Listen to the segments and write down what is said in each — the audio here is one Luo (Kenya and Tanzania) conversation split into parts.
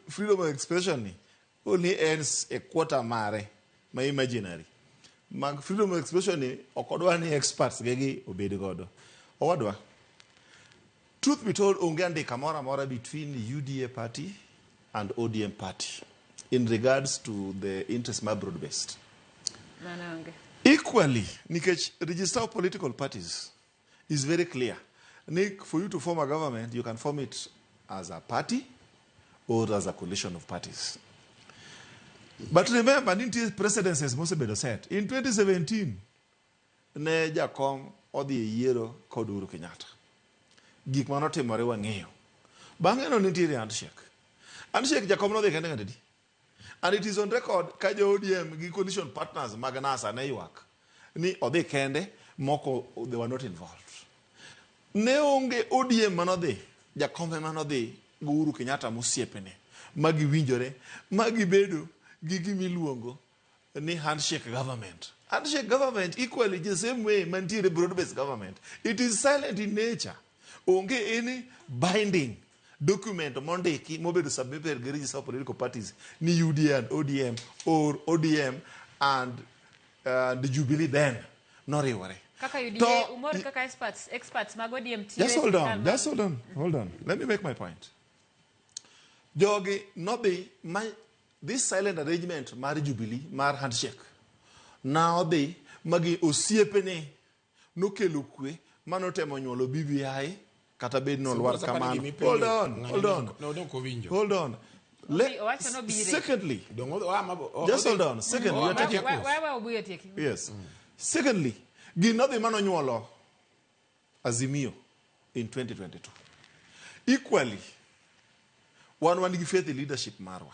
freedom of expression only ends a quarter mare, my imaginary. Mag freedom of expression okodwa ni experts gegi obedo godo. Owadwa. Truth be told, ungandi kamora mora between the UDA party and ODM party in regards to the interest my broad-based. Equally, Nikech, register of political parties is very clear. Nick, for you to form a government, you can form it as a party or as a coalition of parties. But remember, Ninti's precedence has most been said. In 2017, Neja kom odi yero koduru Kenyatta. Gik manote morewa ng'eyo. Bang'e no nitiere handshake. Handshake jakom no dhi kende ng'adi. And it is on record ka jo ODM gi coalition partners mag NASA ne ywak ni odhi kende moko they were not involved. Ne onge ODM manodhi, jakombe manodhi Uhuru Kenyatta mosiepene magi winjore, magi bedo gi gimiluongo ni handshake government. Handshake government equally the same way mantiere broad-based government. It is silent in nature. Onge any binding document mondiki mobedo submitted to register of political parties ni UDA and ODM or ODM and the Jubilee then no riwore. Kaka UDA umor kaka experts mag ODM. Just hold on. Let me make my point. Jogi no be this silent arrangement mar Jubilee mar handshake. Now they magi osiepene no kelo kwe manotemo nyuolo BBI kata bed no lwar kamano. Hold on. Secondly, just hold on. Secondly, you're taking course. Yes. Secondly, ginodhi mano nyuolo Azimio in 2022. Equally, one gi faith in leadership marwa.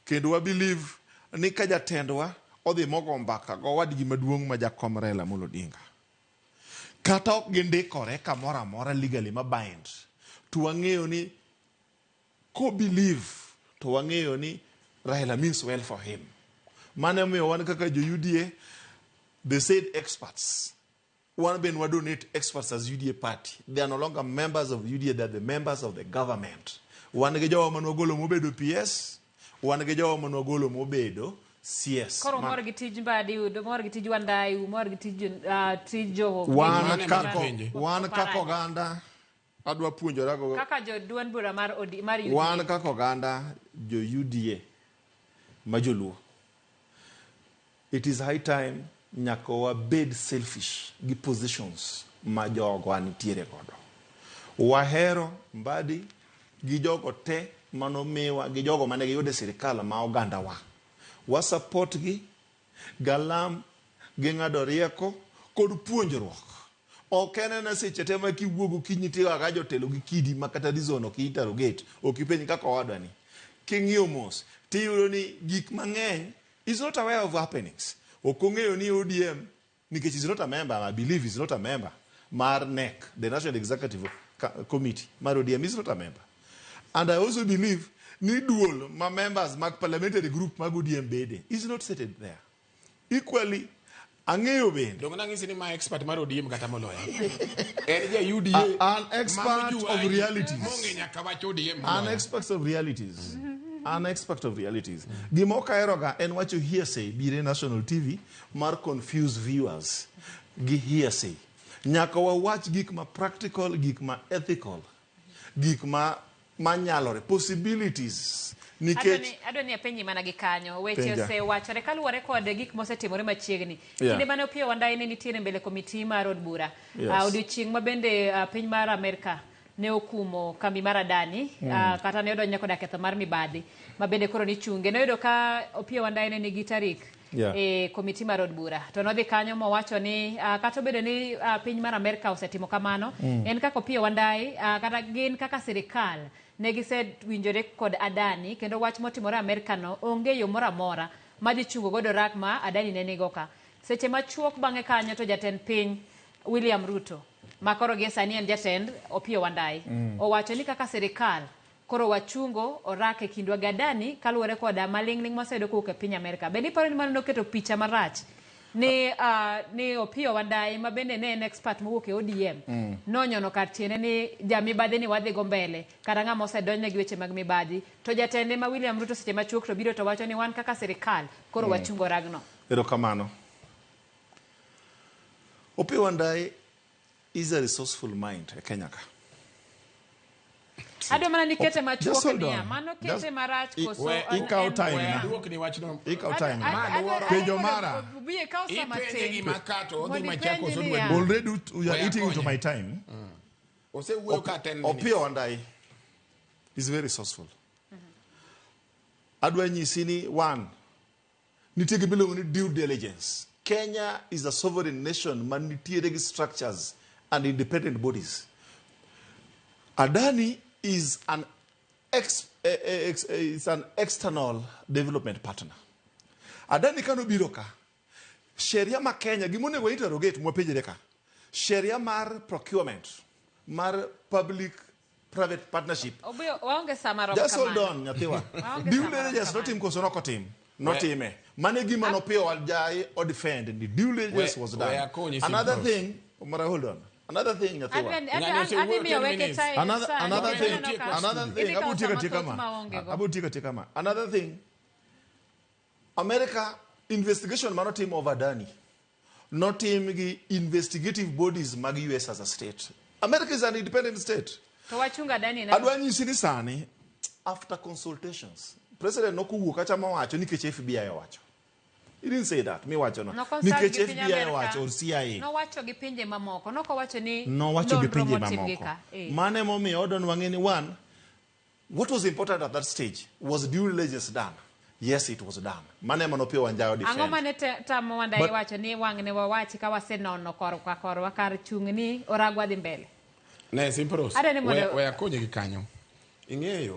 Kendo wa believe ni ka jatendwa odhi mogo mbaka go wadgi maduong' ma jakom Raila Amolo Odinga. Kata ok gindikore kamora mora legally ma bind. To wang'eyo ni ko believe to wang'eyo ni Raila means well for him. Mane miyo wan kaka jo UDA, they said experts. One ben donate experts as UDA party. They are no longer members of UDA, they are the members of the government. Wan ge jawa manogolo mobedo PS, wan ge jawa manogolo mobedo CS. Koro mor gi tij mbadi udo, mor gi tij wandai, mor gi tij joho. Wan kako ganda adwa puonjora go. Kaka jo duan bura mar UDA. Wan kako ganda jo UDA ma Joluo. It is high time nyako wa bed selfish gi positions ma jogo anitiere godo. Wahero mbadi gi jogo te manomiwa gi jogo mane giyude sirkal ma oganda wa support gi galam gi ng'ado rieko kod puonjruok. Ok en na seche te ma kiwuogo kinyiti ga jotelo gi kidi makata dizono ki interrogate okipenj kaka wadani. King'iyo mos tiyudo ni gik mang'eny is not aware of happenings. Okong'eyo ni ODM nikech is not a member, I believe is not a member mar NEC, the National Executive Committee mar ODM is not a member. And I also believe ni dual ma members mag parliamentary group mag ODM bede is not seated there. Equally, ang'eyo bende. Dong nang'isi ni ma expert mar ODM kata moloya. En ja UDA. An expert of realities. Monge nyaka wach ODM. An expert of realities. An expert of realities. Gimoka eroga en wacho hearsay bire national TV mar confuse viewers. Gi hearsay. Nyaka wawach gik ma practical, gik ma ethical, gik ma manyalore, possibilities. Adoni apenyi mana gikanyo weche osewachore kaluwore kod gik mosetimore machiegni. Kinde mane Opiyo Wandayi ne nitiere mbele komiti mar od bura. Odiochieng' ma bende piny mar Amerika ne okumo kambi mar Adani kata ne odonjo koda ketho mar mibadhi ma bende koro ni chunge. Ne oyudo ka Opiyo Wandayi ne nigi tarik e komiti mar od bura. To nodhi kanyo mowacho ni kata obedo ni piny mar Amerika osetimo kamano, en kaka Opiyo Wandayi kata gin kaka sirkal ne gisewinjore kod Adani kendo wach motimore Amerika no onge yo moro amora ma dhi chungo godo rak ma Adani ne nigo ka. Seche machuok bang'e kanyo to jatend piny William Ruto makoro gi sani en jatend Opiyo Wandayi owacho ni kaka sirkal koro wachungo orake kindwa gadani kaluwore koda maling'ling moseyudo kowuok e piny Amerika. Bende iparo ni mano noketo picha marach ni Opiyo Wandayi mabende ne en expert mowuok e ODM nonyono kar tiene ni jamibadhi ni wadhi go mbele kata ng'ama osedonjne gi weche mag mibadhi to jatende ma William Ruto seche machuok to biro to wacho ni wan kaka sirkal koro wachungo ragno. Erokamano. Opiyo Wandayi is a resourceful mind e Kenya ka. Adwa mana nikete machuok niya, mano kete marach koso ikaw time. Duok ni wachno. Ikaw time. Penjo mara. Biye kaw sama Ipende makato odhi machako so duwe. Already you are eating into my time. Ose wuoyo ka 10 minutes. Opiyo Wandayi is very resourceful. Adwa nyisi ni one, nitie gima iluongo ni due diligence. Kenya is a sovereign nation man nitiere gi structures and independent bodies. Adani is an external development partner. Adani kano biro ka. Sheria ma Kenya gimonego interrogate mwapenjre ka. Sheria mar procurement, mar public private partnership. Waonge samaro just hold on, nyathiwa. Due diligence not him koso noko team. Not him. Mane gima no Opiyo Wandayi or defend. The due diligence was done. Another thing, Mara, hold on. Another thing, another thing, America investigation mano team of Adani, not team investigative bodies mag US as a state. America is an independent state. Adwani sinisani after consultations. President Nokuwu kachama wacho nikech FBI wacho. He didn't say that. Me wacho no. Nikech FBI wacho or CIA. No wacho gi pinje mamoko. No ko wacho ni no wacho gi pinje mamoko. Mane momi odon wangeni one. What was important at that stage was due diligence done. Yes, it was done. Mane mano Opiyo Wandayi defend. Ango mane tamo Wandayi wacho ni wangne wawachi ka wasenono korwa kar chungni oragwa dhi mbele. Ne simpros. We akonye gi kanyo. Ing'eyo